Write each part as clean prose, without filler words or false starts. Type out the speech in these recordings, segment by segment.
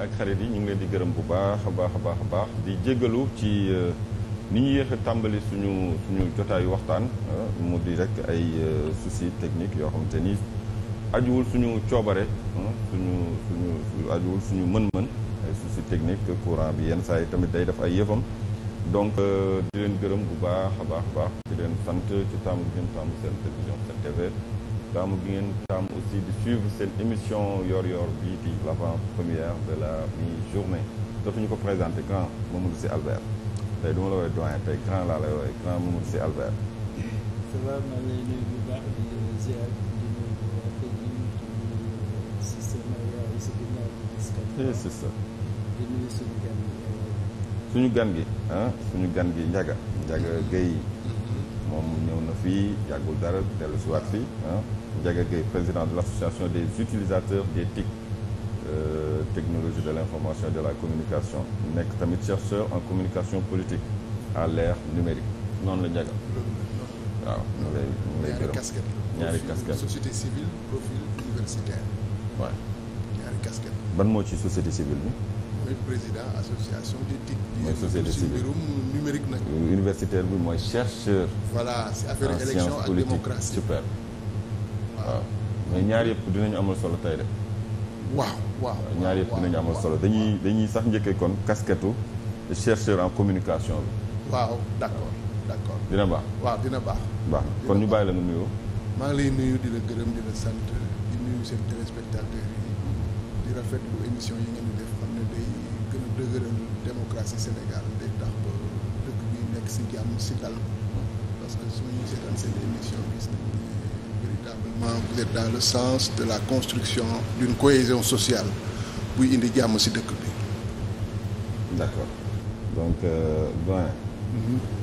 ak xarit yi ñu ngi leen di gërëm bu baax a baax a baax a baax di jéggalu ci ni ñu yéex a tàmbali suñu jotaayu waxtaan mu di rek ay soucis techniques yoo xamante ni ajuwul suñu coobare suñu ajuwul suñu mën-mën ay soucis techniques courant bi yenn saa yi tamit day def ay yëfam donc di leen gërëm bu baax a baax di leen sant ci taamu gi ngeen taamu seen télévision 7TV taamu gi ngeen taamu aussi di suivre seen émission yor-yor bii di l'avant-première de la mi-journée dootuñu ko présenté grand Mamadou Sy Albert tey du ma la woowee doyen tey grand laa lay woowee grand Mamadou Sy Albert. ça va maa ngi lay nuyu bu baax di ziar di nuyu si sama yaay si ginnaaw bi. c'est ça. di nuyu suñu gan gi. suñu gan gi Ndiaga Gueye moom ñëw na fii yàggul dara dellu si waat fii Ndiaga Gueye président de l'association des utilisateurs des TIC technologie de l'information et de la communication nekk tamit chercheur en communication politique à l'ère numérique noonu la Ndiaga waaw mu lay gërëm ñaari casquette société civile profil universitaire waaw ñaari casquette ban moo ci société civile bi mooy président association des TIC mooy société civile mbirum numérique nag universitaire bi mooy chercheur voilà c'est affaire élection ak démocratie super waaw mais ñaar yëpp dinañu amal solo tey de waaw ñaar yëpp dinañu amal solo dañuy sax njëkkee kon casquette chercheur en communication bi waaw d'accord dina baax waaw dina baax kon ñu bàyyi la nga nuyoo maa ngi lay nuyu di la gërëm di la sant di nuyu seen téléspectateurs yi di rafetlu émission yi ngeen di def xam ne day gën a dëgëral démocratie Sénégal day tax ba dëkk bi nekk si jàmm si dal parce que su ñu seetaan seen émission gis nañ ne véritablement vous êtes dans le sens de la construction d'une cohésion sociale buy indi jàmm si dëkk bi. d'accord donc doyen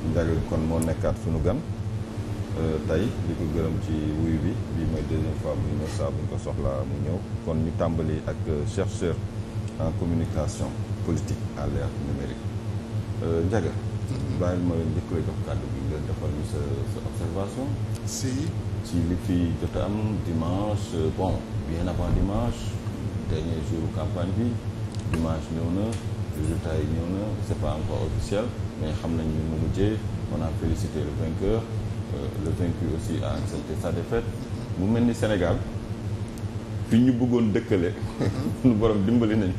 Ndiaga kon moo nekkaat suñu gan tey di ko gërëm ci wuyu bi bii mooy deuxième fois mu ñëw saa bu ñu ko soxlaa mu ñëw kon ñu tàmbali ak chercheur en communication politique à l'ère numérique Ndiaga bàyyil ma njëkk la jox kàddu bi nga defal ñu sa observation ci li fi jot a am dimanche bien avant dimanche dernier jour campagne bi dimanche ñëw na résultat yi ñëw na c'est pas encore officiel mais xam nañ ni mu mujjee on a félicité le vainqueur le vaincu aussi a accepté sa défaite mu mel ni Sénégal fi ñu bëggoon dëkkale suñu borom dimbali nañu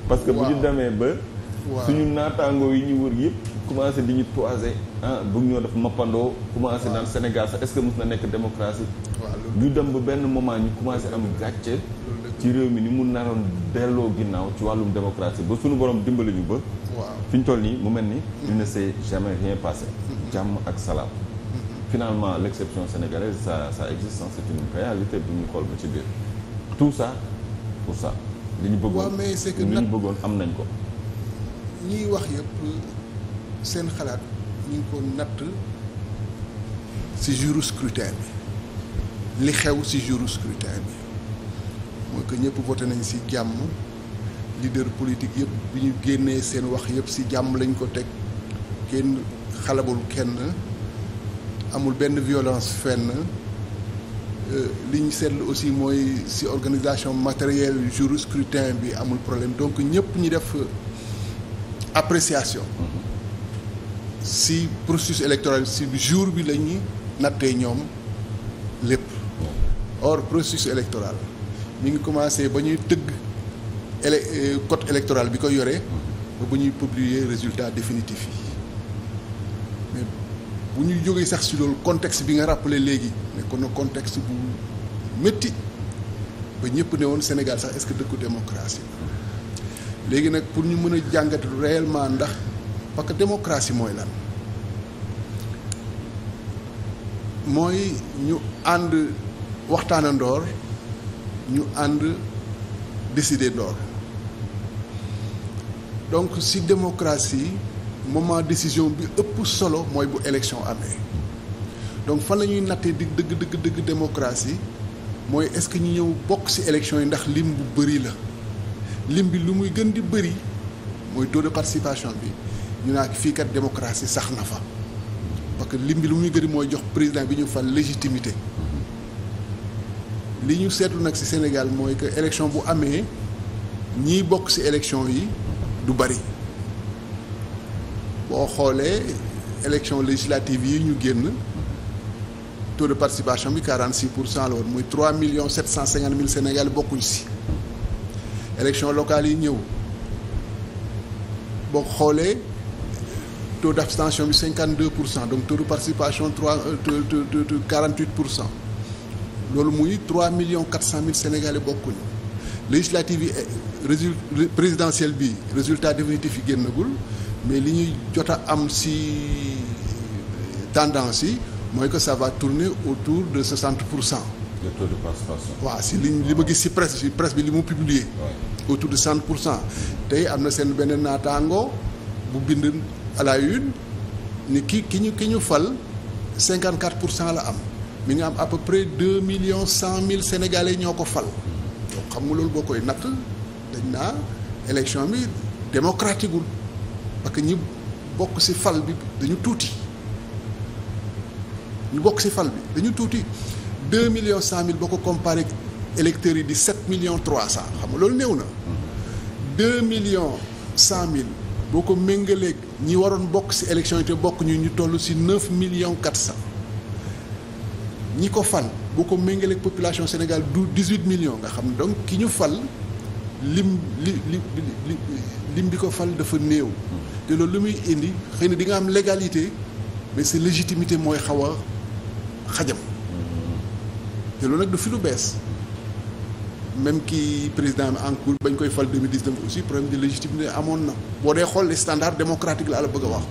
parce que bu ñu demee ba suñu naataangoo yi ñu wër yëpp commencé di ñu toiser bëgg ñoo def mappandoo commencé naan Sénégal sax est-ce que mës na nekk démocratie ñu dem ba benn moment ñu commencé am gàcce ci réew mi ni mu naroon delloo ginnaaw ci wàllum démocratie ba suñu borom dimbali ñu ba fi ñu toll nii mu mel ni il ne s'est jamais rien passé jàmm ak salaam finalement l'exception sénégalaise ça existe, c'est une réalité bu ñu xool ba ci biir tout ça pour ça li ñu bëggoon mais c'est que li ñu bëggoon am nañ ko ñiy wax yëpp seen xalaat ñu ngi ko natt ci jouru scrutin bi li xew ci jouru scrutin bi mooy que ñëpp voté nañ ci jàmm leader politique yëpp bi ñu génnee seen wax yëpp ci jàmm lañ ko teg kenn xalabul kenn amul benn violence fenn li ñu seetlu aussi mooy ci organisation matérielle jour scrutin bi amul problème donc ñëpp ñi def appréciation ci processus électoral ci jour bi la ñuy nattee ñoom lépp or processus électoral mi ngi commencé ba ñuy tëgg code électoral bi ko yoree ba ñuy publier résultat définitif yi bu ñuy jógee sax ci loolu contexte bi nga rappelé léegi nekkoon na contexte bu métti ba ñëpp ne woon Sénégal sax est-ce que dëkku démocratie léegi nag pour ñu mën a jàngat réellement ndax parce que démocratie mooy lan mooy ñu ànd waxtaanandoor ñu ànd décider ndoor donc ci démocratie moment décision bi ëpp solo mooy bu élection amee donc fan la ñuy nattee di dëgg démocratie mooy est-ce que ñu ñëw bokk ci élection yi ndax lim bu bëri la lim bi lu muy gën di bëri mooy taux de participation bi ñu naa fii kat démocratie sax na fa parce que lim bi lu muy gën mooy jox président bi ñu fal légitimité li ñu seetlu nag ci Sénégal mooy que élection bu amee ñiy bokk ci élection yi du bari boo xoolee élection législative yi ñu génn taux de participation bi 46% la woon muy 3,750,000 Sénégalais bokkuñ ci élection locale yi ñëw boo xoolee taux d'abstention bi 52%, donc taux de participation 48%. loolu muy 3,400,000 Sénégalais bokkuñu législative yi présidentielle bi résultat définitif yi génnagul mais li ñuy jot a am ci tendance yi mooy que ça va tourner autour de 60%. le taux de participation. waaw si li ma gis ci presse bi li mu publier. autour de 60%. tey am na seen benn naataango bu bind à la une ni ki ñu fal 54% la am mi ngi am à peu près 2,100,000 Sénégalais ñoo ko fal. donc xam nga loolu boo koy natt dañ naa élection bi démocratique gul parce que ñi bokk ci fal bi dañu tuuti. ñu bokk ci fal bi dañu tuuti 2,100,000 boo ko comparé électeurs yi di 7,300,000 xam nga loolu néew na 2,100,000 boo ko méngaleeg ñi waroon bokk ci élection yi te bokk ñu toll ci 9,400,000 ñi ko fal boo ko méngaleeg population Sénégal du 18 millions nga xam ne donc ki ñu fal lim bi ko fal dafa néew te loolu lu muy indi xëy na di nga am légalité mais sa légitimité mooy xaw a xajam te loolu nag du fi lu bees même ki président bi en cours bañ koy fal 2019 aussi problème de légitimité amoon na boo dee xool les standards démocratiques la bëgg a wax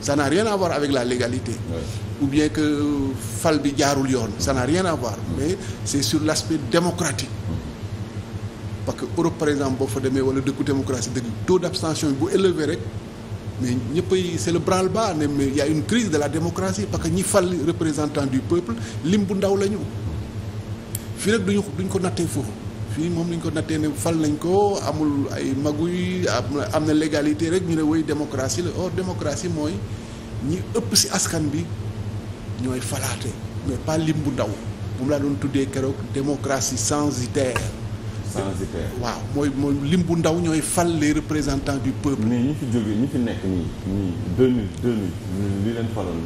ça n'a rien à voir avec la légalité ou bien que fal bi jaarul yoon ça n'a rien à voir mais c'est sur l'aspect démocratique parce que Europe par exemple boo fa demee wala dëkku démocratie dëgg taux d'abstention bu élevé rek mais ñëppay c'est le branle-bas ne mais il y a une crise de la démocratie parce que ñi fal représentant du peuple lim bu ndaw la ñu fii nag duñ ko nattee foofu fii moom lañ ko nattee ne fal nañ ko amul ay maguy am na légalité rek ñu ne woy démocratie la or démocratie mooy ñi ëpp ci askan bi ñooy falaate mais pas lim bu ndaw moom laa doon tuddee keroog démocratie censitaire. waaw mooy lim bu ndaw ñooy fal les représentants du peuple. mais ñi fi jógee ñi fi nekk nii 2000 li leen faloon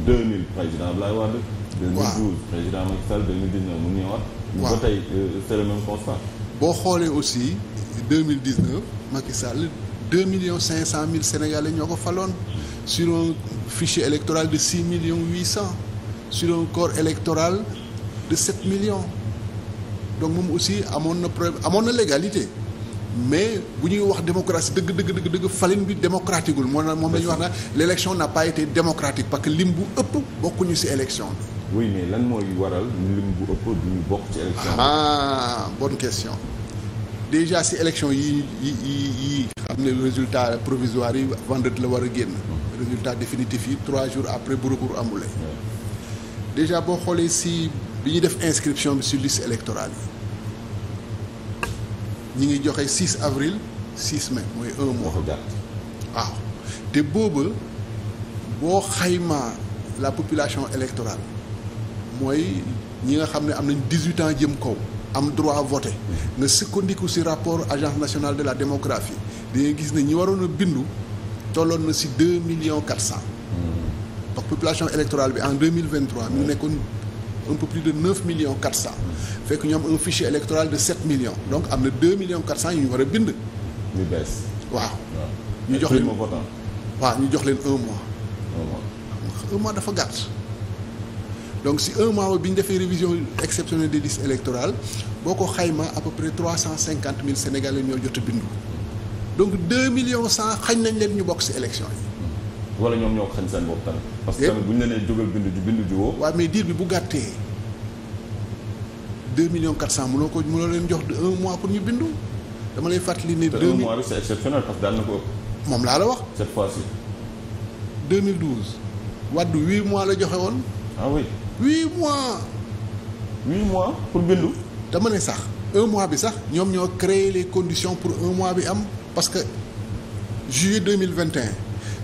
2000 président Abdoulaye Wade. 2012 président Macky Sall 2019 mu ñëwaat. waaw ba tey c'est le même constat. boo xoolee aussi 2019 Macky Sall 2,500,000 Sénégalais ñoo ko faloon sur un fichier électoral de 6,800,000 sur un corps électoral de 7 millions. donc moom aussi amoon na problème amoon na légalité mais bu ñuy wax démocratie dëgg falin bi démocratique gul moom la ñuy wax na l'élection n'a pas été démocratique parce que lim bu ëpp bokkuñu ci élection bi. oui mais lan mooy waral lim bu ëpp du ñu bokk ci élection bi. Bonne question déjà ci élection yi xam ne résultat provisoire yi vendredi la war a génn. résultat définitif yi 3 jours après bu recours amulee. déjà boo xoolee ci bi ñuy def inscription bi sur liste électorale yi ñi ngi joxe 6 avril 6 mai mooy 1 mois. waaw te booba boo xaymaa la population électorale mooy ñi nga xam ne am nañ 18 ans jëm kaw am droit à voter nga sukkandiku ci rapport agence nationale de la démographie da ngay gis ne ñi waroon a bindu tolloon na ci 2,400,000 parce que population électorale bi en 2023 mi ngi nekkoon un peu plus de 9,400,000 fekk ñu am un fichier électoral de 7 millions donc am na 2,400,000 yu ñu war a bind. ñu bees. waaw. ñu jox leen ñu jox leen 1 mois. 1 mois dafa gàtt. donc si 1 mois bi ñu defee révision exceptionnelle des listes électorales boo ko xayma à peu près 350,000 Sénégalais ñoo jot a bindu donc 2,100,000 xañ nañ leen ñu bokk ci élection yi. wala ñoom ñoo ko xañ seen bopp tamit. parce que tamit bu ñu la nee jógal bindu ji woo. waaw mais diir bi bu gàttee 2,400,000 mënoo leen jox 1 mois pour ñu bindu dama lay fàttali ne. 1 mois bi c'est exceptionnel parce que daan na ko ëpp. moom laa la wax. cette fois-ci. 2012 Wade 8 mois la joxe woon. ah oui. 8 mois. 8 mois pour bindu. dama ne sax 1 mois bi sax ñoom ñoo créer les conditions pour 1 mois bi am parce que juillet 2021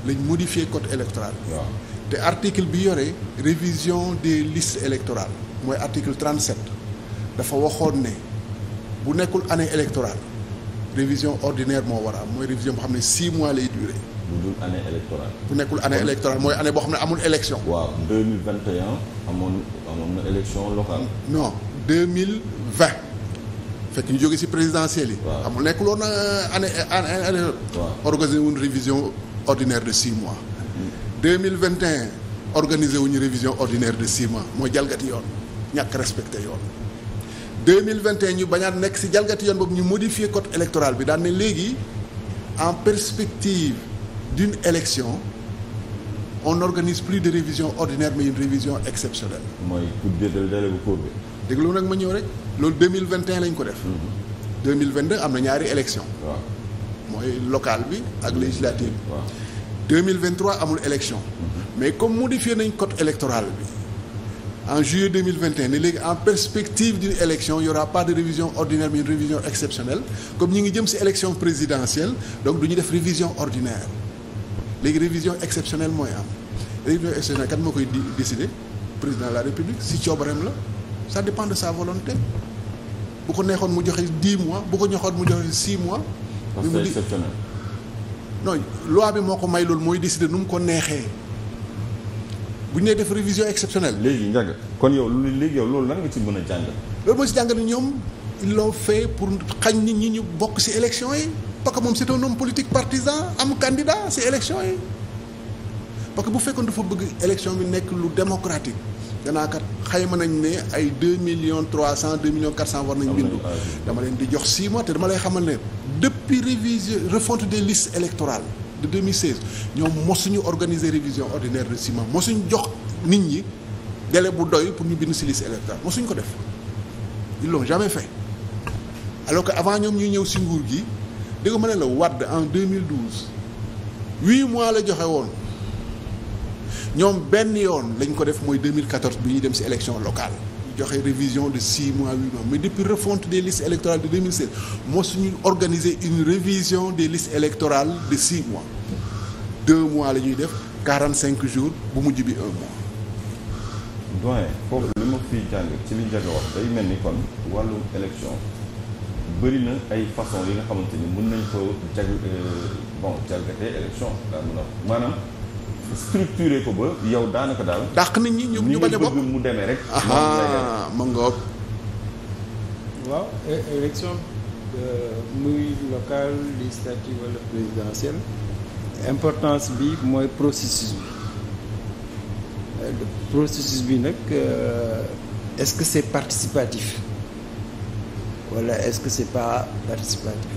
lañ modifier code électoral. waaw te article bi yore révision des listes électorales mooy article 37 dafa waxoon ne bu nekkul année électorale révision ordinaire moo war a am mooy révision boo xam ne 6 mois lay durer. bu dul année électorale. bu nekkul année électorale mooy année boo xam ne amul élection. waaw 2021 amoon na élection locale. non 2020 fekk ñu jóge ci présidentielle yi. waaw amul nekkul woon année. waaw organisé wuñ révision ordinaire de 6 mois. 2021 organisé wuñu révision ordinaire de 6 mois mooy jalgati yoon ñàkk respecté yoon. 2021 ñu bañaat nekk ci jalgati yoon boobu ñu modifier code électoral bi daan ne léegi en perspective d'une élection on n'organise plus de révision ordinaire mais une révision exceptionnelle. mooy pour délai bu court bi. déglu nag ma ñëw rek loolu 2021 lañ ko def. 2022 am na ñaari élection waaw mooy locale bi ak législative bi. waaw 2023 amul élection. mais comme modifié nañ code électoral bi en juillet 2021 ne léegi en perspective d'une élection il y aura pas de révision ordinaire mais une révision exceptionnelle comme ñi ngi jëm ci élection présidentielle donc du ñu def révision ordinaire léegi révision exceptionnelle mooy am révision exceptionnelle kan moo koy décider président de la république ci coobareem la ça dépend de sa volonté bu ko neexoon mu joxe 10 mois bu ko ñoxoon mu joxe 6 mois. parce que c'est exceptionnel. non loi bi moo ko may loolu mooy décider nu mu ko neexee. bu ñu nee def révision exceptionnelle. léegi Ndiaga kon yow loolu lan nga ci mën a jàng. loolu mooy si jàng ni ñoom ils l'ont fait pour xañ nit ñi ñu bokk ci élection yi parce que moom c'est un homme politique partisan am candidat ci élection yi parce que bu fekkoon dafa bëgg élection bi nekk lu démocratique danaa kat xayma nañ ne ay 2,3 2,4 war nañ bindu dama leen di jox 6 mois te dama lay xamal ne depuis révision refonte des listes électorales de 2016 ñoom mosuñu organiser révision ordinaire de 6 mois mosuñu jox nit ñi délai bu doy pour ñu bind ci liste électorale mosuñ ko def ils l'ont jamais fait alors que avant ñoom ñuy ñëw ci nguur gi dégg ma ne la Wade en 2012 8 mois la joxe woon ñoom benn yoon lañ ko def mooy 2014 bi ñuy dem ci élection locale ñu joxe révision de 6 mois 8 mois mais depuis refonte des listes électorales de 2016 mosuñu organiser une révision des listes électorales de 6 mois 2 mois la ñuy def 45 jours bu mujj bi 1 mois. doyen foofu li ma fiy jàng ci li Ndiaga wax day mel ni kon wàllu élection bëri na ay façon yi nga xamante ni mën nañ ko jalgatee élection daa mën a maanaam structuré ko ba yow daanaka daal. dàq nit ñi ñu bañ a bokk mu demee rek. ma ngoog. waaw élection muy locale législative wala présidentielle importance bi mooy processus bi nag est-ce que c'est participatif wala est-ce que c'est pas participatif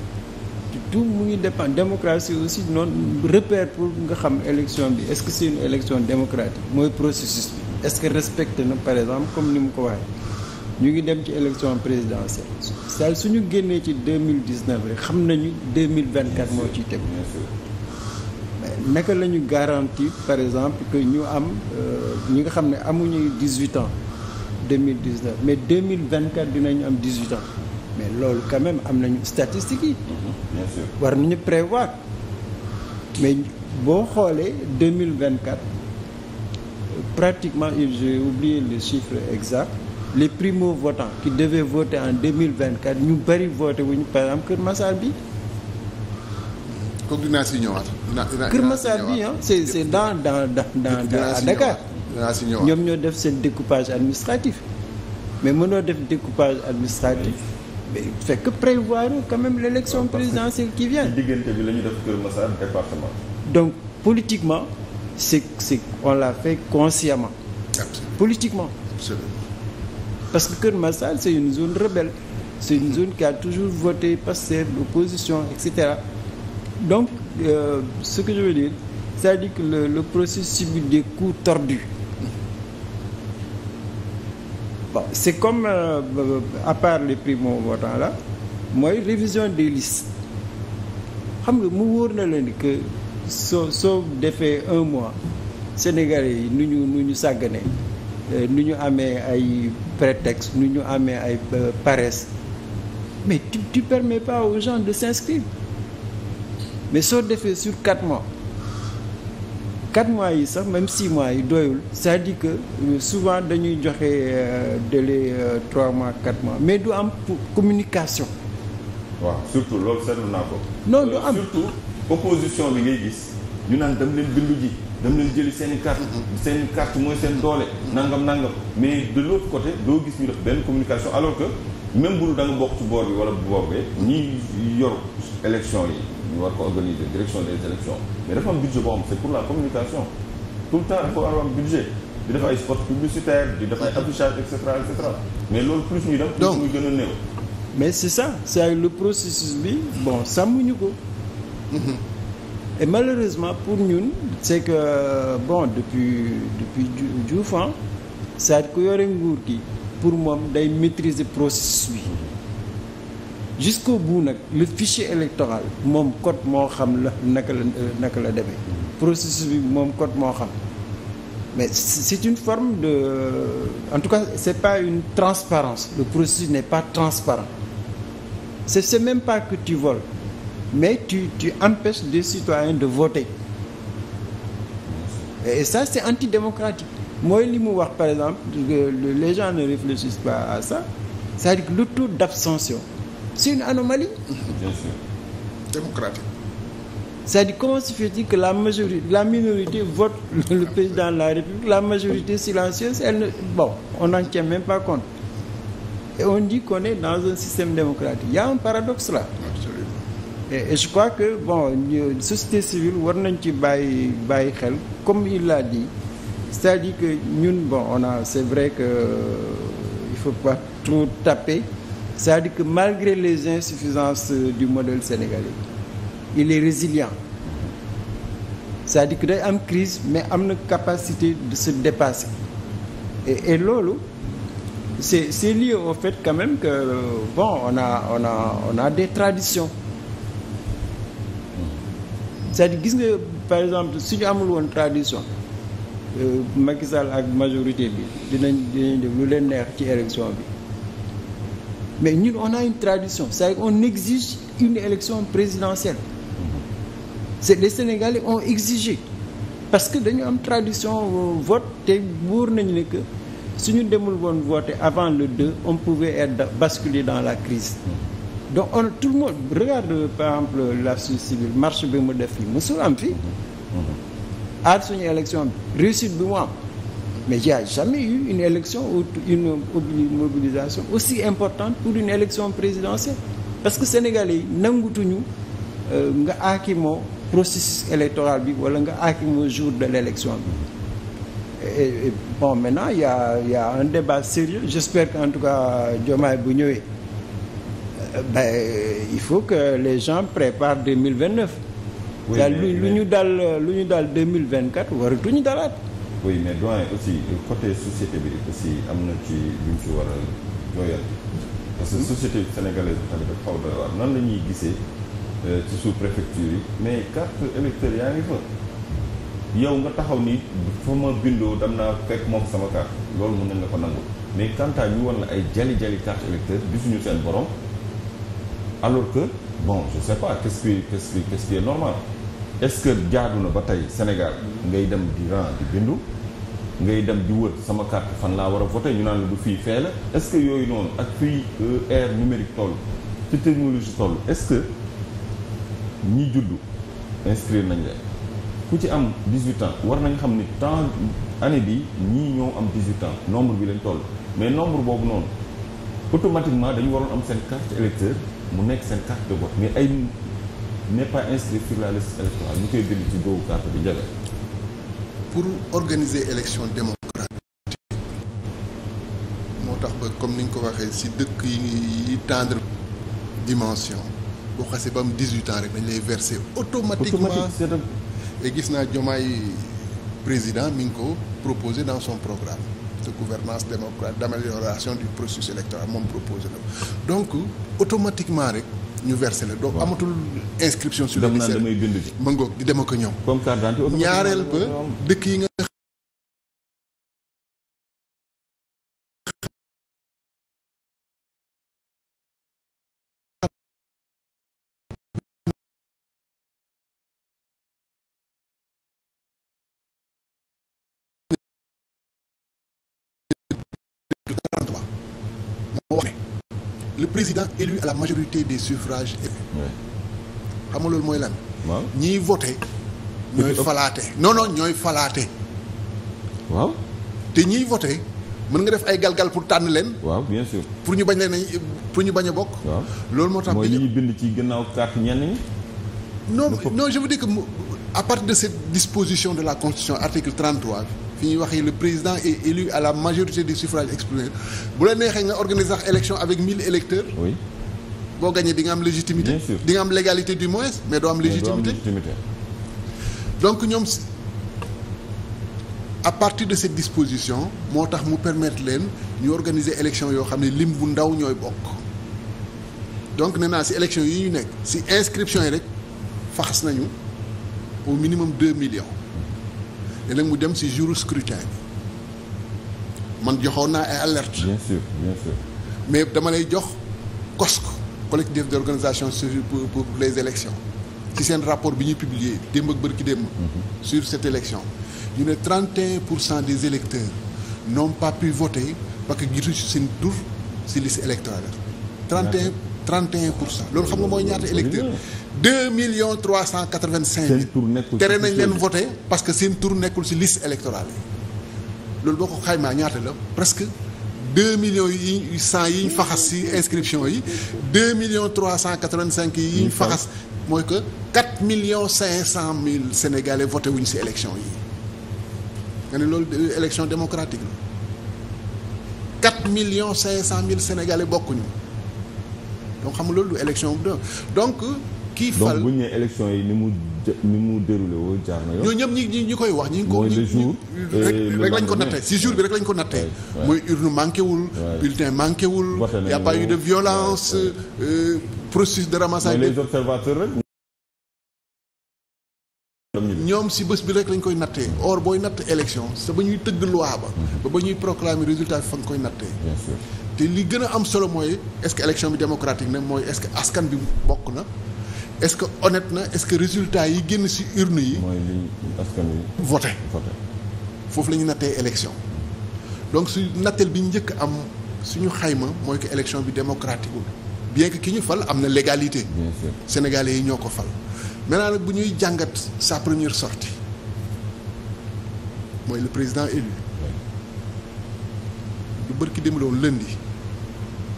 tout mu ngi dépend démocratie aussi noonu repère pour nga xam élection bi est-ce que c'est une élection démocratique mooy processus bi est-ce que respecte na par exemple comme ni mu ko waxee ñu ngi dem ci élection présidentielle saa suñu génnee ci 2019 rek xam nañu 2024 moo ciy tegu naka la ñu garantir par exemple que ñu am ñi nga xam ne amuñu 18 ans 2019 mais 2024 dinañu am 18 ans mais loolu quand même am nañu statistiques yi. bien sûr war nañu prévoir mais boo xoolee 2024 pratiquement j'ai oublié le chiffre exact les primo-votants qui devaient voter en 2024 ñu bari voté wuñu par exemple Kër Massar bi. kooku dinaa si ñëwaat. Kër Massar bi c'est dans à Dakar. dinaa si ñëwaat ñoom ñoo def seen découpage administratif mais mënoo def découpage administratif mais fekk prévoir quand même l'élection présidentielle qui vient. diggante bi la ñu def Kër Massar département. donc politiquement c'est on l'a fait consciemment. Absolument. Politiquement. Absolument. Parce que Kër Massar c'est une zone rebelle c'est une zone qui a toujours voté Pastef l'opposition etc. donc ce que je veux dire c'est-à-dire que le processus subit des coups tordus. Bon, c'est comme à part les primo-votants là mooy révision des listes xam nga mu wóor na leen que soo defee 1 mois Sénégalais yi nu ñu sàggane nu ñu amee ay prétexte nu ñu amee ay paresse mais tu permets pas aux gens de s'inscrire mais soo defee sur 4 mois 4 mois yi sax même 6 mois yi doyul c'est-à-dire que souvent dañuy joxe délai 3 mois 4 mois mais du am pour communication. waaw surtout loolu seetlu naa ko. non du am surtout opposition bi ngay gis ñu naan dem leen bindu ji dem leen jëli seen i carte seen i carte mooy seen doole nangam mais de l'autre côté doo gis ñu def benn communication alors que même bu da nga bokk ci boor bi wala bu boor bee ñi yor élection yi ñu war ko organiser direction des élections mais dafa am budget boo xam c'est pour la communication tout le temps il faut avoir un budget di def ay spot publicitaire di def ay affichage et cetera mais loolu plus ñuy dem plus muy gën a néew. mais c'est ça c'est le processus bi bon sàmmuñu ko. Et malheureusement pour ñun c'est que bon depuis Diouf c'est-à-dire ku yore nguur gi pour moom day maîtriser processus bi jusqu'au bout nag le fichier électoral moom code moo xam la naka la demee processus bi moom code moo xam mais c'est une forme de en tout cas c'est pas une transparence le processus n'est pas transparent c'est même pas que tu voles mais tu empêches des citoyens de voter et ça c'est antidémocratique mooy li mu wax par exemple les gens ne réfléchissent pas à ça c'est-à-dire que le taux d'abstention c'est une anomalie. Bien sûr. Démocratique. C'est-à-dire comment se fait-il que la minorité vote le président de la République, la majorité silencieuse, on n'en tient même pas compte. Et on dit qu'on est dans un système démocratique. Il y a un paradoxe là. Absolument. Et je crois que société civile war nañ ci bàyyi xel comme il l'a dit c'est-à-dire que ñun c'est vrai que il faut pas trop taper c'est-à-dire que malgré les insuffisances du modèle sénégalais il est résilient c'est-à-dire que day am crise mais am na capacité de se dépasser et loolu c'est lié au fait quand même que on a des traditions c'est-à-dire gis nga par exemple su ñu amul woon tradition Macky Sall ak majorité bi dinañ def lu leen neex ci élection bi mais ñun on a une tradition c'est-à-dire on exige une élection présidentielle c'est les Sénégalais ont exigé parce que dañu am tradition vote te wóor nañu ne que suñu demul woon voter avant le 2 on pouvait être basculer dans la crise donc tout le monde regarde par exemple la société civile marche bi mu def fii musul am fii aar suñu élection bi réussite bi mu am mais il y a jamais eu une élection ou une mobilisation aussi importante pour une élection présidentielle parce que Sénégalais yi nangutuñu nga aakimoo processus électoral bi wala nga aakimoo jour de l'élection bi et maintenant il y a un débat sérieux j'espère qu'en tout cas Diomaye bu ñëwee il faut que les gens préparent 2029 oui, lu ñu dal 2024 waratuñu dalaat. oui mais doyen aussi côté société bi aussi am na ci lu ñu ci war a jooyal parce que société sénégalaise bi tamit xaw doy waar nan la ñuy gisee ci sous-préfecture yi mais carte électeur yaa ngi fa yow nga taxaw ni fa ma bindoo dem naa fekk moom sama carte loolu mën nañ la ko nangu mais quant à ñu war na ay jali carte électeur gisuñu seen borom alors que je sais pas qu'est-ce qui est normal est-ce que jaadu na ba tey Sénégal ngay dem di rang di bindu ngay dem di wër sama carte fan laa war a voter ñu naan la du fii fee la est-ce que yooyu noonu ak fii ère numérique toll ci technologie toll est-ce que ñi juddu inscrire nañ leen ku ci am 18 ans war nañ xam ni temps année bi ñii ñoo am 18 ans nombre bi lañ toll mais nombre boobu noonu automatiquement dañu waroon am seen carte électeur mu nekk seen carte de vote mais ay n'est pas inscrit sur la liste électorale ñu koy bind ci doowu carte bi jaga pour organiser élection démocratique moo tax ba comme ni ñu ko waxee ci dëkk yi tendre dimension boo xasee ba am 18 ans rek dañ lay verser automatiquement et gis naa Diomaye président mi ngi ko proposé dans son programme de gouvernance démocratique d'amélioration du processus électoral moom proposé na donc automatiquement rek ñu versé la donc amatul inscription sur le liste damay bind ji ma ngoog di dem ak ñëw comme carte d'identité ñaareel ba dëkk yi nga le président élu à la majorité des suffrages élus. xam nga loolu mooy lan. waaw ñiy voté. ñooy falaate non ñooy falaate. waaw. te ñiy voté mën nga def ay galgal pour tànn leen. waaw bien sûr. pour ñu bañ a bokk. waaw loolu moo tax. mooy li ñu bind ci gannaaw carte ñenn ñi. non je veux dire que à partir de cette disposition de la constitution article 33 fi ñuy waxee le président est élu à la majorité des suffrages exprimés bu la neexee nga organiser sax élection avec 1000 électeurs. oui. boo gagné di nga am légitimité. bien sûr di nga am légalité du moins mais doo am légitimité. donc ñoom à partir de cette disposition moo tax mu permettre leen ñu organiser élection yoo xam ne lim bu ndaw ñooy bokk donc nee naa si élection yi ñu nekk si inscription yi rek faxas nañu au minimum 2 millions léegi nag mu dem si jour scrutin bi man joxoon naa ay alerte bien sûr bien sûr. mais dama lay jox COSC collectif d'organisation pour les élections ci seen rapport bi ñuy publier démb ak bërki démb sur cette élection ñu ne 31% des électeurs n'ont pas pu voter parce que gisu seen tur ci liste électorale 31% loolu xam nga mooy ñaata électeurs 2,385,000 tere nañ leen voter parce que seen tur nekkul ci liste électorale yi loolu boo ko xaymaa ñaata la presque 2 millions yi 100 yi ñu faxas ci inscription yi 2,385,000 yi ñu faxas mooy que 4,500,000 Sénégalais voté wuñ ci élection yi nga ne loolu élection démocratique la 4,500,000 Sénégalais bokkuñu donc xam nga loolu du élection donc kii fal donc bu ñu nee élection yi ni mu déroulé woo jaar na yoon. ñooñu ñëpp ñi koy wax ñi ngi ko. mooy le jour rek lañ ko nattee si jour bi rek lañ ko nattee. mooy urne manqué wul. bulletin manqué wul. y a pas eu de violence. processus de ramassage. mais les observateurs rek. ñoom si bés bi rek lañ koy nattee. or booy natt élection sa ba ñuy tëgg loi ba ñuy proclamer résultat bi fa nga koy nattee. bien sûr te li gën a am solo mooy est-ce que élection bi démocratique na mooy est-ce que askan bi bokk na. est-ce que honnête na est-ce que résultat yi génn ci urne yi. mooy li askan wi. voté foofu la ñu nattee élection donc su natteel bi njëkk am suñu xayma mooy que élection bi démocratique wul bien que ki ñu fal am na légalité. bien sûr sénégalais yi ñoo ko fal. maintenant nag bu ñuy jàngat sa première sortie mooy le président élu lu bërki dem loon lundi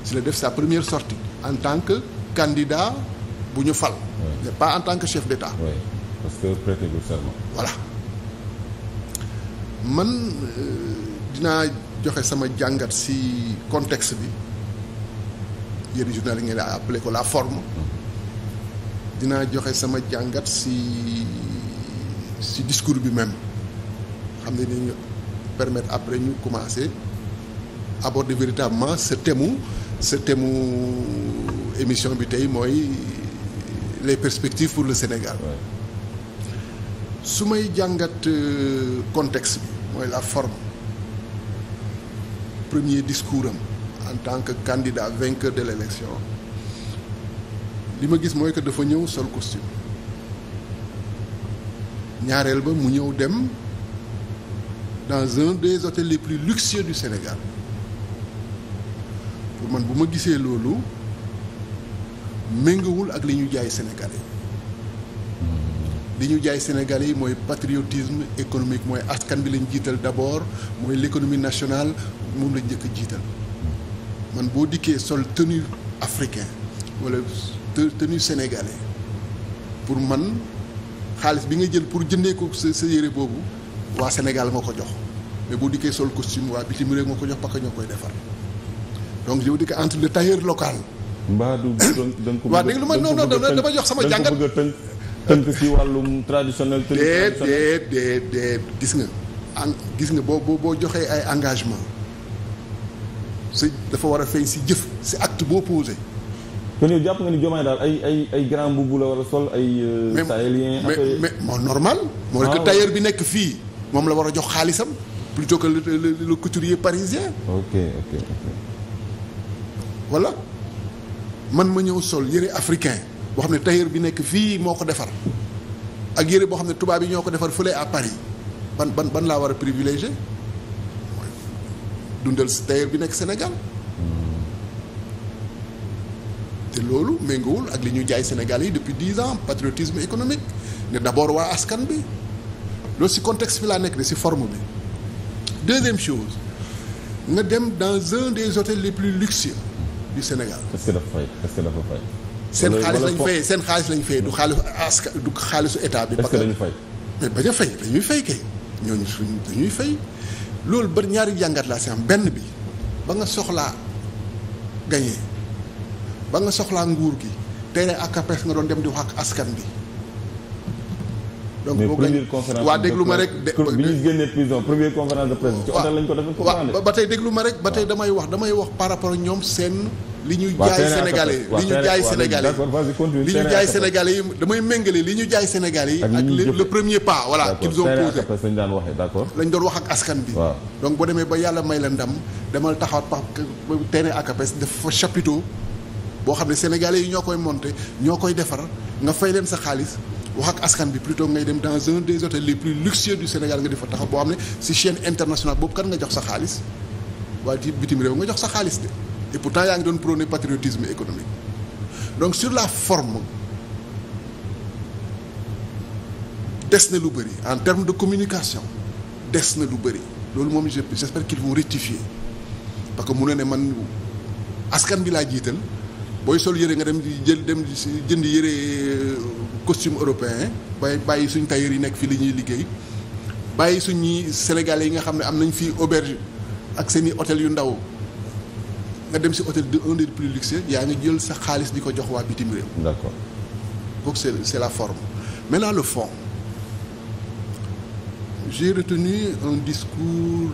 si la def sa première sortie en tant que candidat bu ñu fal. mais pas en tant que chef d'État. oui parce que prêté le serment. voilà man dinaa joxe sama jàngat ci contexte bi yéen journal yi ngeen appelé ko la forme dinaa joxe sama jàngat ci discours bi même xam ne ni ñu permettre après ñu commencer aborder véritablement ce thème émission bi tey mooy. les perspectives pour le Sénégal su may jàngat contexte bi mooy la forme premier discours am en tant que candidat vainqueur de l'élection li ma gis mooy que dafa ñëw sol costume ñaareel ba mu ñëw dem dans un des hôtels les plus luxueux du Sénégal pour man bu ma gisee loolu méngawul ak li ñu jaay Sénégalais li ñu jaay Sénégalais yi mooy patriotisme économique mooy askan bi lañ jiital d'abord mooy l'économie nationale moom lañ njëkk a jiital man boo dikkee sol tenue africain wala tenue sénégalais pour man xaalis bi nga jël pour jëndee ko sa yére boobu waa Sénégal moo ko jox mais boo dikkee sol costume waa bitim réew moo ko jox parce que ñoo koy defar donc je veux dire que entre le tailleur local. mbaa du donc. waaw dégg lu ma non dama jox sama jàngat da nga ko bëgg a tënk ci wàllum traditionnel. déet gis nga boo joxee ay engagement si dafa war a feeñ si jëf si acte boo posé. kon yow jàpp nga ni Diomaye daal ay grand boubou la war a sol ay. sahélien mais moo normal. moo nekk tailleur bi nekk fii moom la war a jox xaalisam plutôt que le couturier parisien. ok. voilà man ma ñëw sol yëre africain boo xam ne tailleur bi nekk fii moo ko defar ak yëre boo xam ne tubaab yi ñoo ko defar fële à Paris ban laa war a privilégié mooy dundal tailleur bi nekk Sénégal te loolu méngoowul ak li ñu jaay Sénégal yi depuis 10 ans patriotisme économique ne d'abord waa askan bi loolu ci contexte bi laa nekk de ci forme bi. Deuxième chose nga dem dans un des hôtels les plus luxueux du Sénégal. est-ce que dafa fay. seen xaalis lañ fay du xaalisu état bi. est-ce que dañu fay. mais bañ a fay dañuy fay kay ñooñu dañuy fay loolu ba ñaari jàngat laa si am benn bi ba nga soxlaa gagné ba nga soxlaa nguur gi tere ak APEX nga doon dem di wax ak askan bi. donc boo gañ waa déglu ma rek. bi ñu génnee prison première conférence de presse ci hôtel lañ ko defee. waaw ba tey déglu ma rek ba tey damay wax par rapport ak ñoom seen. li ñu jaay Sénégalais li ñu jaay Sénégalais yi damay méngale li ñu jaay Sénégalais yi ak le premier pas voilà qu'ils ont posé lañ doon wax ak askan bi donc boo demee ba yàlla may la ndam demal taxawat pa terrain ACAPES def fa chapiteau boo xam ne Sénégalais yi ñoo koy monter ñoo koy defar nga fay leen sa xaalis wax ak askan bi plutôt ngay dem dans un des hôtels les plus luxueux du Sénégal nga di fa taxaw boo xam ne si chaîne internationale boobu kan nga jox sa xaalis waaye ci bitim réew nga jox sa xaalis de et pourtant yaa ngi doon prôner patriotisme économique donc sur la forme des na lu bëri en termes de communication des na lu bëri loolu moom j'espère qu'ils vont rectifier parce que mun na ne man askan bi laa jiital booy sol yëre nga dem jënd yëre costume européen bàyyi suñ tailleur yi nekk fii li ñuy liggéey bàyyi suñuy sénégalais yi nga xam ne am nañ fii auberge ak seeni hôtel yu ndaw nga dem ci hôtel de un des plus luxueux yaa ngi jël sa xaalis di ko jox waa bitim réew. D'accord. Donc c'est la forme. Maintenant le fond j'ai retenu un discours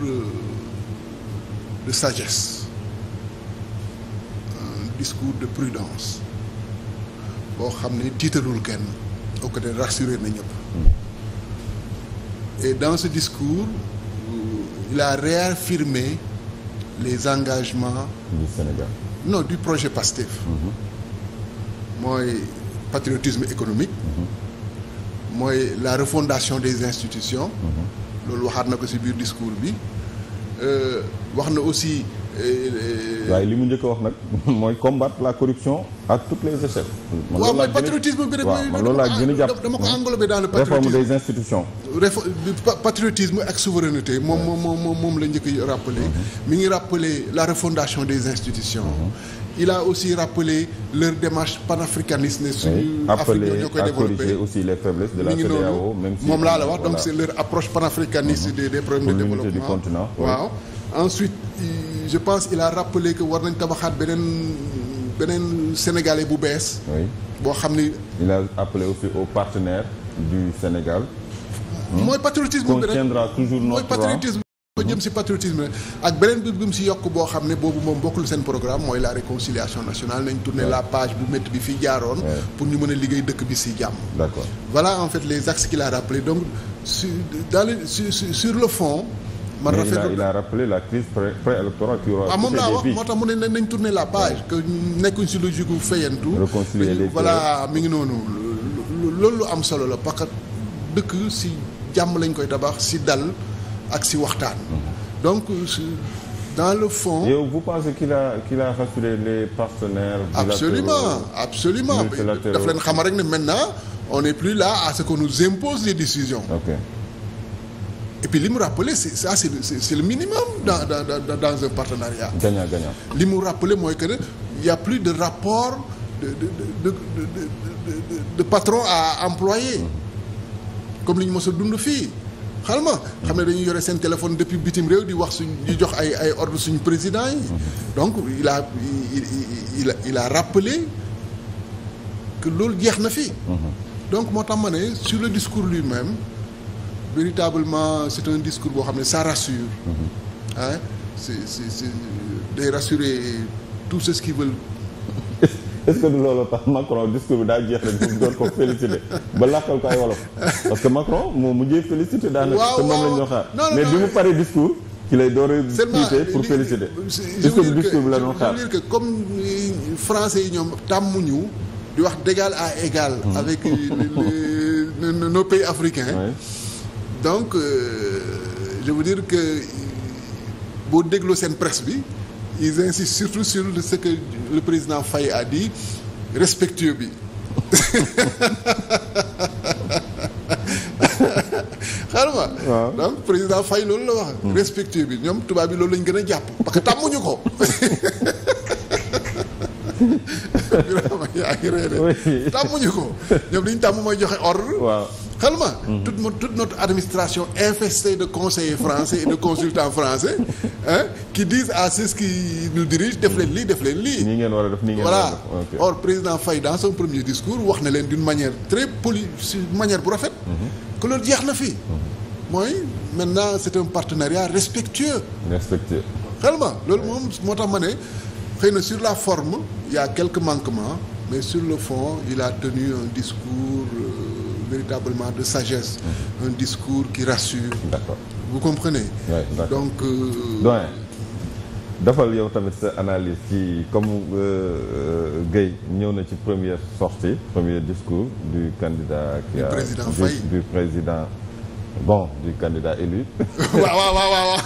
de sagesse un discours de prudence boo xam ne tiitalul kenn au côté rassuré na ñëpp. Et dans ce discours il a réaffirmé les engagements du Sénégal. Non, du projet PASTEF. Mooy patriotisme économique. Mooy la refondation des institutions. Loolu waxaat na ko ci biir discours bi wax na aussi. waaye li mu njëkk a wax nag mooy combattre la corruption à toutes les échelles. waaw mooy patriotisme bi rek. waaw man loolu laa gën a jàpp dama ko englobé dans le patriotisme réforme des institutions. patriotisme ak souveraineté moom la njëkk a rappelé. mi ngi rappelé la refondation des institutions. il a aussi rappelé leur démarche panafricaniste ne suñu Afrique ñoo koy développé corriger aussi les faiblesses de la CEDEAO même si moom laa la wax donc c'est leur approche panafricaniste des problèmes de développement du continent. waaw ensuite je pense il a rappelé que war nañ tabaxaat beneen sénégalais bu bees. oui boo xam ni. il a appelé aussi aux partenaires du Sénégal. mooy patriotisme bi rek contiendra toujours notre patriotisme ba jëm ci patriotisme ak beneen bi mu ci yokk boo xam ne boobu moom bokkul seen programme mooy la réconciliation nationale nañ tourner la page bu métti bi fi jaaroon. pour ñu mën a liggéey dëkk bi ci jàmm. D'accord. Voilà en fait les axes qu'il a rappelé donc sur le fond. man il a rappelé la crise préélectorale qui aura. moom laa wax moo tax mu ne nañ tourner la page. que nekkuñ ci logique gu fayantu. réconcilier les voilà mi ngi noonu loolu lu am solo la parce que dëkk ci jàmm lañ koy tabax ci dal ak ci waxtaan. donc dans le fond. Et vous pensez qu'il a rassuré les partenaires. absolument daf leen xamal rek ne maintenant on n'est plus là à ce qu'on nous impose des décisions. Ok. Et puis li mu rappelé c'est le minimum dans un partenariat. Gagnant-gagnant. li mu rappelé mooy que ne il y a plus de rapport de patron à employé. comme li ñu mos a dund fii. xam ne dañuy yore seen téléphone depuis bitim réew di wax di jox ay ordre suñu président yi. donc il a rappelé que loolu jeex na fii. donc moo tax ma ne sur le discours lui-même. véritablement c'est un discours boo xam ne ça rassure. ah c'est day rassurer tous ceux qui veulent. est-ce que du loolu tax Macron discours bi daa jeex rek bu doon ko féliciter ba làkkal ko ay wolof parce que Macron moo mujjee féliciter daanaka. te moom lañ doon xaar mais bi mu paree discours. ki lay door a tiiter pour féliciter. est-ce que du discours bi la doon xaar. je veux dire que comme français yi ñoom tàmmuñu di wax d'égal à égal. avec nos pays africains. Oui. donc je veux dire que boo dégloo seen presse bi ils insistent surtout sur ce que le président Faye a dit respectueux bi xaruma donc président Faye loolu la wax respectueux bi ñoom tubaab bi loolu lañ gën a jàpp parce que tàmmuñu ko yaa ngi ree de tàmmuñu ko ñoom li ñu tàmm mooy joxe ordre waaw xalma toute notre administration infestée de conseillers français et de consultants français qui disent à ceux qui nous dirigent def leen lii def leen lii nii ngeen war a def nii ngeen war a def voilà or président Faye dans son premier discours wax na leen d'une manière très polie manière bu rafet que loolu jeex na fii mooy maintenant c'est un partenariat respectueux xalma loolu moom moo tax ma ne xëy na sur la forme il y a quelques manquements mais sur le fond il a tenu un discours véritablement de sagesse un discours qui rassure. D'accord. Vous comprenez? Oui, d'accord. Donc doyen dafal yow tamit sa analyse ci comme Guèye ñëw na ci première sortie premier discours du candidat du président Faye du président bon du candidat élu. waaw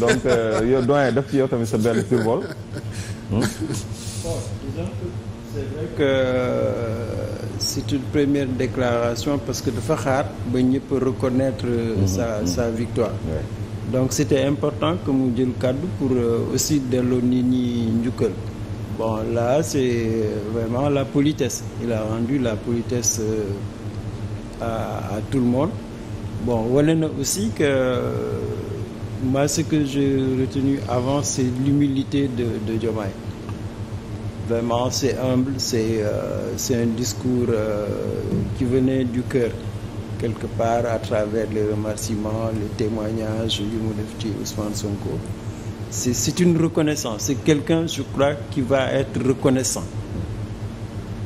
donc yow doyen def ci yow tamit sa benn survol. C'est vrai que c'est une première déclaration parce que dafa xaar ba ñëpp reconnaître sa victoire. Ouais. Donc c'était important que mu jël kàddu pour aussi delloo nit ñi njukkal. Bon là c'est vraiment la politesse. Il a rendu la politesse à tout le monde. Bon wane na aussi que moi ce que j'ai retenu avant c'est l'humilité de Diomaye. Vraiment c'est humble, c'est un discours qui venait du cœur quelque part à travers les remerciements, les témoignages yu mu def ci Ousmane Sonko. C'est une reconnaissance, c'est quelqu'un je crois qui va être reconnaissant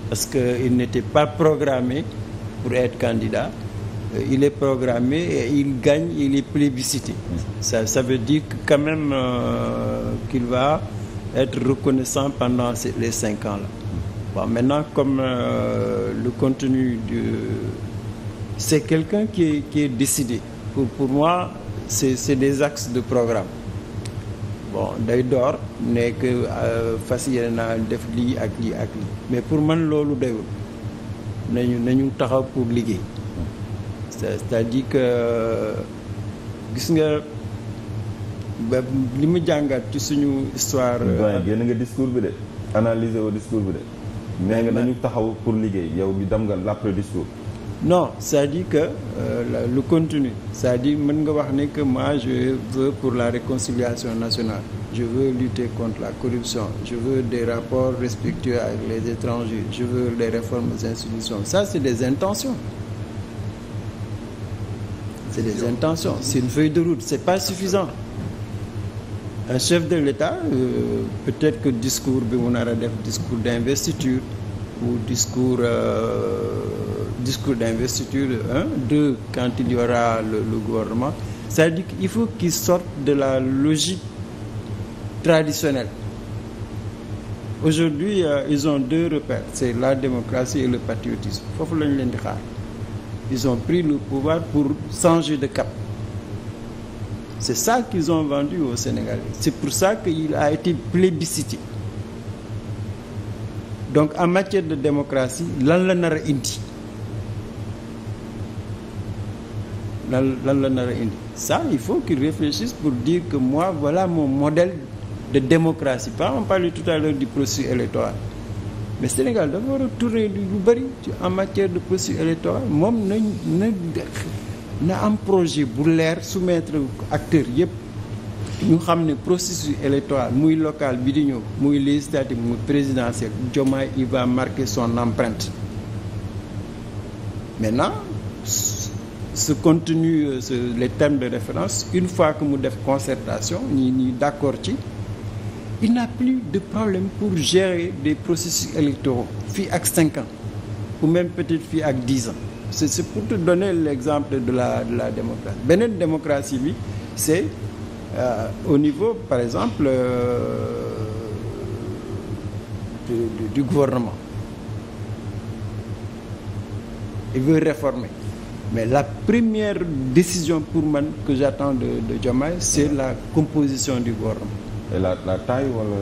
parce que il n'était pas programmé pour être candidat. Il est programmé et il gagne, il est plébiscité. Ça veut dire que quand même qu'il va être reconnaissant pendant les 5 ans là. Bon, maintenant comme le contenu c'est quelqu'un qui est décidé. Pour moi c'est des axes de programme. Bon day door ne que fas yéene naa def lii ak lii ak lii mais pour man loolu doyul nañu taxaw pour liggéey. C'est-à-dire que gis nga ba li mu jàngat ci suñu histoire. génn nga discours bi de analyser au discours bi de. nee nga nañu taxaw pour liggéey yow bi dem nga l'après discours. Non c'est-à-dire que le contenu c'est-à-dire mën nga wax ne que moi je veux pour la réconciliation nationale. Je veux lutter contre la corruption. Je veux des rapports respectueux avec les étrangers. Je veux des réformes aux institutions. Ça c'est des intentions. C'est des intentions, c'est une feuille de route, c'est pas suffisant. Un chef de l'État peut-être que discours bi mu nar a def discours d'investiture ou discours d'investiture 2 quand il y aura le gouvernement, c'est-à-dire qu'il faut qu'il sorte de la logique traditionnelle. Aujourd'hui ils ont 2 repères, c'est la démocratie et le patriotisme. Foofu lañu leen di xaar. Ils ont pris le pouvoir pour changer de cap. C'est ça qu'ils ont vendu aux Sénégalais. C'est pour ça qu'il a été plébiscité. Donc en matière de démocratie lan la nar a indi lan la nar a indi ça il faut qu'ils réfléchissent pour dire que moi voilà mon modèle de démocratie. On parlait tout à l'heure du processus électoral. Mais Sénégal dafa war a tourner lu bari en matière de processus électoral moom na am projet bu leer soumettre acteurs yëpp ñu xam ne processus électoral muy local bi di ñëw muy législatif muy présidentiel Diomaye il va marquer son empreinte. Maintenant ce contenu les thèmes de référence une fois que mu def concertation ñi d'accord ci. Il n'a plus de problème pour gérer des processus électoraux fii ak 5 ans ou même peut-être fii ak 10 ans. C'est pour te donner l'exemple de la démocratie. Beneen démocratie bi c'est au niveau par exemple du gouvernement. Il veut réformer. Mais la première décision pour man que j'attends de Diomaye c'est la composition du gouvernement. Et la taille wala.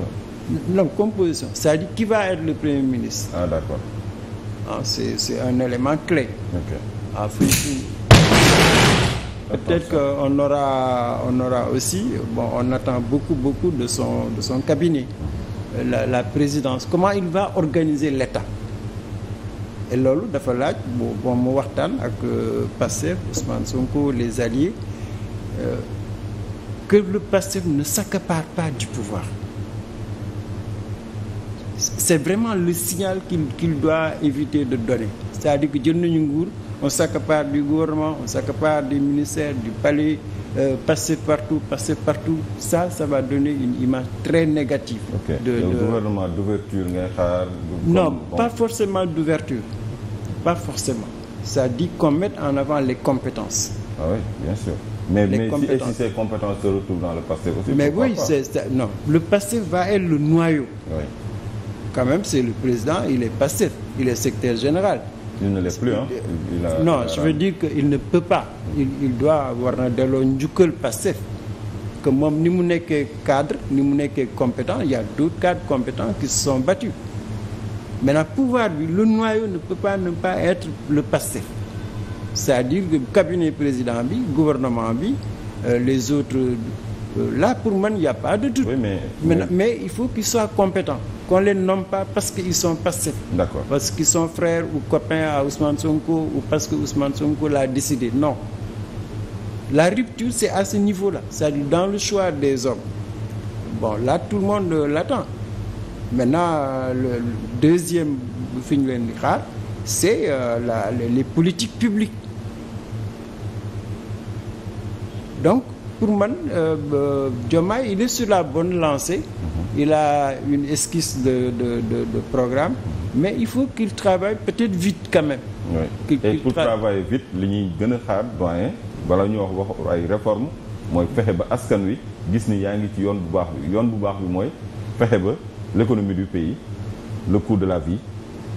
non, composition, c'est-à-dire qui va être le Premier ministre. Ah d'accord. Ah, c'est un élément clé. Ok. Ah, peut-être qu'on aura aussi, bon, on attend beaucoup de son cabinet, la présidence. Comment il va organiser l'État? Et loolu dafa laaj bon mu waxtaan ak Pastef, Ousmane Sonko, les alliés, que le Pastef ne s'accapare pas du pouvoir. C'est vraiment le signal qu'il doit éviter de donner. C'est-à-dire que jël nañu nguur, on s'accapare du gouvernement, on s'accapare du ministère, du palais, passer partout. Ça va donner une image très négative. Ok. Le gouvernement d'ouverture ngay xaar. Non, pas forcément d'ouverture. Pas forcément. Ça dit qu'on mette en avant les compétences. Ah oui, bien sûr. Mais si ces compétences se retrouvent dans le Pastef aussi. Mais oui, non. Le Pastef va être le noyau. Oui. Quand même, c'est le président, il est Pastef, il est secrétaire général. Il ne l'est plus, hein. Non, je veux dire qu'il ne peut pas. Il doit avoir na delloo njukkal Pastef. Que moom ni mu nekkee cadre, ni mu nekkee compétent, il y a d'autres cadres compétents qui se sont battus. Maintenant, pouvoir bi, le noyau ne peut pas ne pas être le Pastef. C'est-à-dire que cabinet président bi, gouvernement bi, les autres, là pour moi il n'y a pas de doute. Oui, mais il faut qu'ils soient compétents. Qu'on les nomme pas parce qu'ils sont Pastef. D'accord. Parce qu'ils sont frères ou copains à Ousmane Sonko ou parce que Ousmane Sonko l'a décidé. Non. La rupture, c'est à ce niveau-là. C'est-à-dire dans le choix des hommes. Bon, là, tout le monde l'attend. Maintenant, le deuxième c'est les politiques publiques. Donc, pour moi, Diomaye, il est sur la bonne lancée. Il a une esquisse de programme, mais il faut qu'il travaille peut-être vite quand même. Oui. Et pour travailler vite, li ñuy gën a xaar doyen bala ñu wax ay réformes mooy fexe ba askan wi gis ni yaa ngi ci yoon bu baax bi mooy fexe ba l'économie du pays, le coût de la vie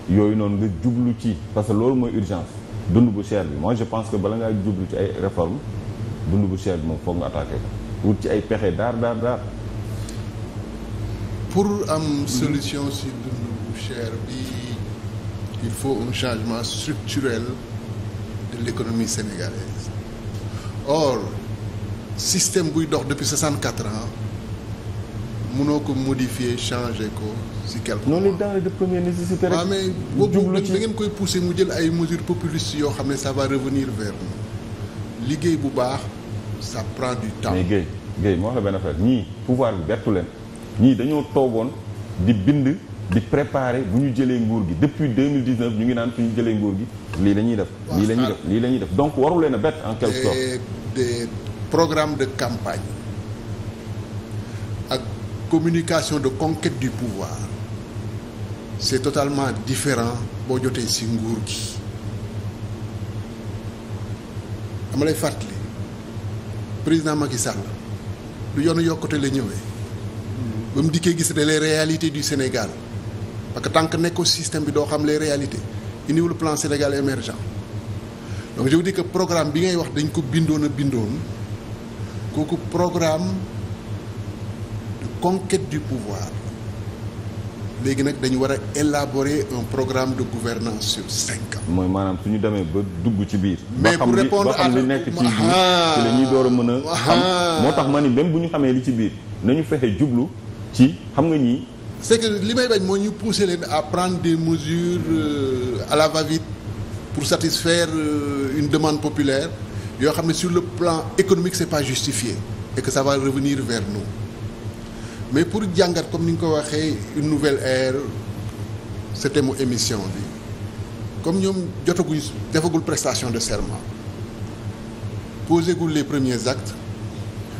yooyu noonu nga jublu ci parce que loolu mooy urgence dund bu cher bi. Moi je pense que bala ngaa jublu ci ay réformes dund bu cher bi moom foog nga attaqué ko wut ci ay pexe daar. Pour am solution si dund bu cher bi il faut un changement structurel de l'économie sénégalaise. Or système buy dox depuis 64 ans mënoo ko modifier changer ko si quelque mois. noonu denrées de première nécessité rek. waaw mais boobu da ngeen koy pousser mu jël ay mesures populistes yoo xam ne ça va revenir vers nous. Liggéey bu baax ça prend du temps. mais Guèye moo wax la benn affaire ñii pouvoir bi bettu leen. ñii dañoo toogoon di bind di préparer bu ñu jëlee nguur gi depuis 2019 ñu ngi naan fi ñu jëlee nguur gi lii la ñuy def. lii la ñuy def donc waru leen a bett en quelque sorte. Des programmes de campagne ak communication de conquête du pouvoir c'est totalement différent boo jotee ci nguur gi. dama lay fàttali président Macky Sall du yoonu yokkute la ñëwee. ba mu dikkee gis les réalités du Sénégal parce que tant que nekkoo système bi doo xam les réalités indiwul plan Sénégal émergent donc je vous dis que programme bi ngay wax dañ ko bindoon kooku programme de conquête du pouvoir léegi nag dañu war a élaborer un programme de gouvernance sur 5 ans. mooy maanaam su ñu demee ba dugg ci biir. mais pour répondre ba xam li nekk ci biir ci la ñuy door a mën a xam moo tax ma ni même bu ñu xamee li ci biir nañu fexe jublu ci xam nga ñii. c'est que li may bañ moo ñu pousser leen à prendre des mesures à la va-vite pour satisfaire une demande populaire yoo xam ne sur le plan économique c'est pas justifié et que ça va revenir vers nous mais pour jàngat comme ni nga ko waxee une nouvelle ère c'était mu émission bi comme ñoom jotaguñ defagul prestation de serment posegul les premiers actes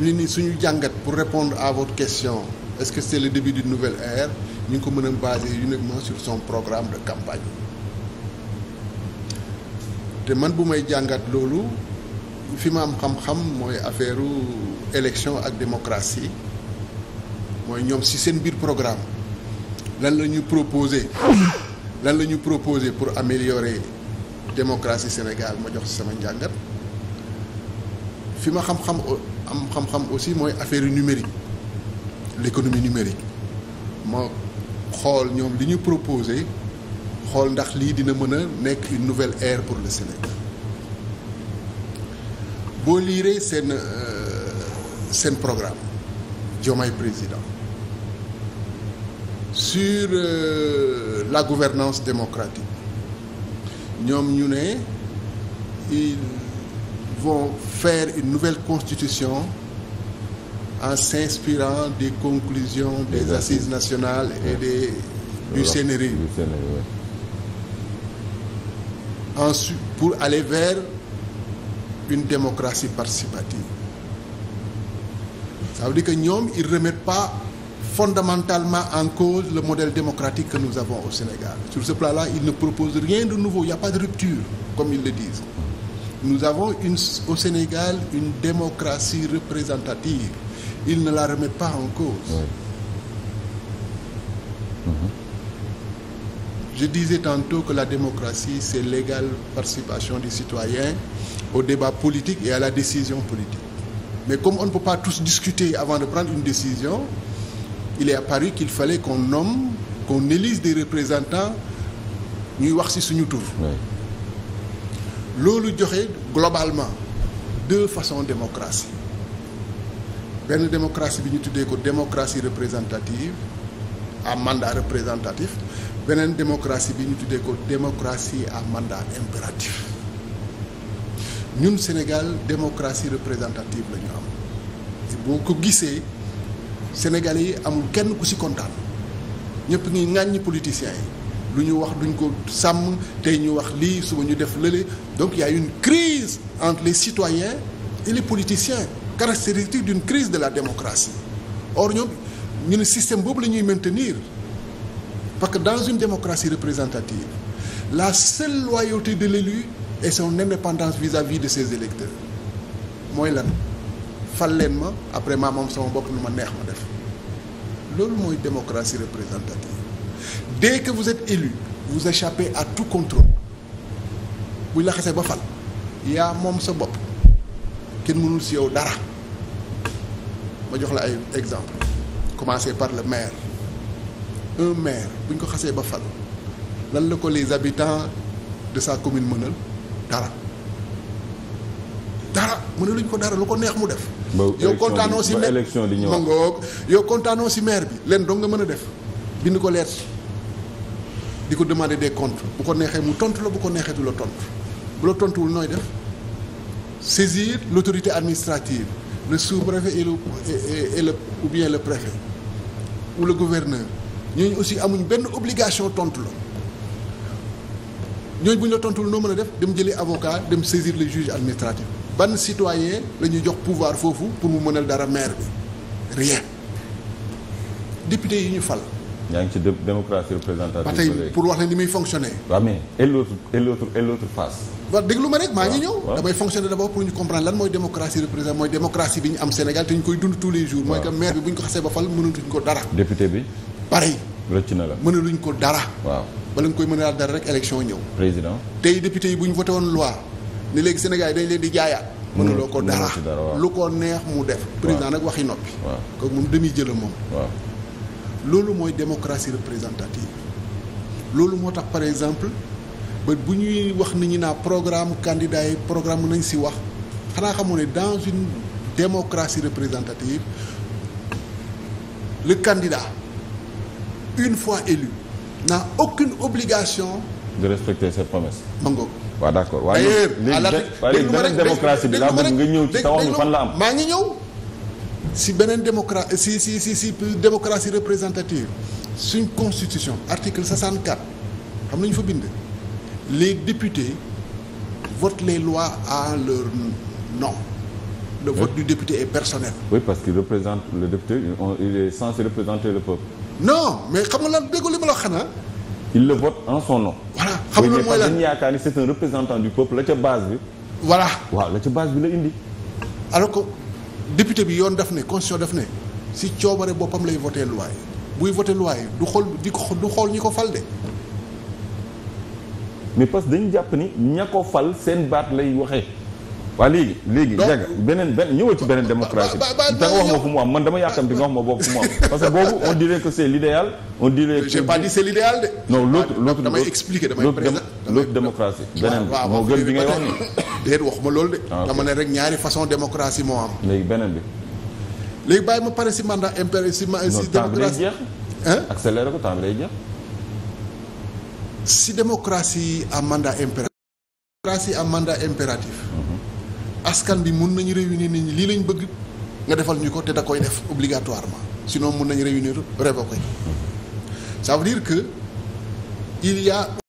ñu ni suñu jàngat pour répondre à votre question est-ce que c'est le début d'une nouvelle ère ñu ngi ko mën a baser uniquement sur son programme de campagne te man bu may jàngat loolu fi ma am xam-xam mooy affaire élection ak démocratie mooy ñoom ci seen biir programme lan la ñu proposer pour améliorer démocratie Sénégal ma jox ci sama njàngat fi ma xam-xam aussi mooy affaire numérique l'économie numérique ma xool ñoom li ñu proposé xool ndax lii dina mën a nekk une nouvelle ère pour le Sénégal boo liiree seen programme Diomaye président sur la gouvernance démocratique ñoom ñu ne ils vont faire une nouvelle constitution en s'inspirant des conclusions des assises nationales et du CNRI. Ensuite, pour aller vers une démocratie participative. Ça veut dire que ñoom ils remettent pas fondamentalement en cause le modèle démocratique que nous avons au Sénégal. Sur ce plan-là, ils ne proposent rien de nouveau, il n'y a pas de rupture, comme ils le disent. Nous avons au Sénégal une démocratie représentative. Ils ne la remettent pas en cause. Oui. Je disais tantôt que la démocratie, c'est l'égale participation des citoyens au débat politique et à la décision politique. Mais comme on ne peut pas tous discuter avant de prendre une décision, il est apparu qu'il fallait qu'on élise des représentants ñuy wax ci suñu tur. Loolu joxe globalement deux façons démocratie. Benn démocratie bi ñu tuddee ko démocratie représentative à mandat représentatif, beneen démocratie bi ñu tuddee ko démocratie à mandat impératif. Ñun Sénégal démocratie représentative la ñu am boo ko gisee Sénégalais yi amul kenn ku ci kontaan ñëpp ngi ŋàññi politiciens yi lu ñu wax duñ ko sàmm tey ñu wax lii suba ñu def lële donc il y a une crise entre les citoyens et les politiciens caractéristique d'une crise de la démocratie. Or ñoom ñu ne système boobu la ñuy maintenir parce que dans une démocratie représentative la seule loyauté de l'élu est son indépendance vis-à-vis de ses électeurs mooy lan fal leen ma après maa moom sama bopp lu ma neex ma def loolu mooy démocratie représentative. Dès que vous êtes élu vous échappez à tout contrôle buñ la xasee ba fal yaa moom sa bopp kenn mënul ci yow dara. ma jox la ay exemple commencer par le maire un maire bu ñu ko xasee ba fal lan la ko les habitants de sa commune mënal dara mënaluñ ko dara lu ko neex mu def. yow kontaanoo ci élection di ñëw mangoog yow kontaanoo ci maire bi leen dong nga mën a def bind ko lettre di ko demander des comptes bu ko neexee mu tontu la bu ko neexee du la tontu bu la tontuwul nooy def saisir l'autorité administrative. Le sous-préfet et le ou bien le préfet ou le gouverneur ñooñu aussi amuñ benn obligation tontu la ñooñu bu ñu la tontuwul noo mën a def dem jëlee avocat dem saisir le juge administratif ban citoyen la ñuy jox pouvoir foofu pour mu mënal dara maire bi rien député yi ñu fal. yaa ngi ci démocratie représentative. ba tey pour wax ne ni muy fonctionner. waaw mais et l'autre face. waaw déglu ma rek maa ngi ñëw. damay fonctionner d'abord pour ñu comprendre lan mooy démocratie représentative mooy démocratie bi ñu am Sénégal te ñu koy dund tous les jours. mooy que maire bi bu ñu ko xasee ba fal mënatuñ ko dara. député bi. pareil. rëcc na la mënaluñ ko dara. waaw bala nga koy mënal dara rek élection ñëw. président. tey député yi bu ñu voté woon loi ne léegi Sénégal yi dañ leen di jaayaat. mënuloo ko dara lu ko neex mu def. président nag waxi noppi. waaw kooku moom demi jëla moom. waaw loolu mooy démocratie représentative loolu moo tax par exemple ba bu ñuy wax nit ñi naa programme candidat yi programme nañ ci wax xanaa xamoo ne dans une démocratie représentative le candidat une fois élu n'a aucune obligation de respecter ses promesses. mangoog waaw d'accord waaye léegi beneen démocratie bi laa bëgg nga ñëw ci taxaw ñu fan la am. maa ngi ñëw si beneen démocratie si démocratie représentative suñ constitution article 64 xam nañu fa bind les députés votent les lois à leur nom. Le vote du député est personnel. Oui, parce qu'il représente le député, il est censé représenter le peuple. Non, mais xam nga lan déggu li ma la wax xanaa. Il le vote en son nom. Voilà xam nga loolu mooy lan dañu yaakaar ni c'est un représentant du peuple la ca base bi. Voilà. waaw la ca base bi la indi. alors que député bi yoon daf ne constitution daf ne si coobare boppam lay voté loi yi buy voté loi yi du xool ñi ko fal de. mais parce que dañu jàpp ni ña ko fal seen baat lay waxee. waaw léegi jag beneen ñëwal ci beneen démocratie da nga wax ma fu mu am man dama yàkkamti nga wax ma boobu fu mu am parce que boobu on dirait que c'est l'idéal on dirait que j'ai pas dit c'est l'idéal de non l'autre damay expliquer damay présenter l'autre démocratie beneen bi moo gën bi ngay wax ni déet waxuma loolu de dama ne rek ñaari façon démocratie moo am léegi beneen bi léegi bàyyi ma pare si mandat impératif si démocratie accéléré ko temps bi lay jeex si démocratie à mandat impératif askan bi mun nañu réunir nit ñi lii lañ bëgg nga defal ñu ko te da koy def obligatoirement sinon mun nañu réunir révoquer ça veut dire que il y a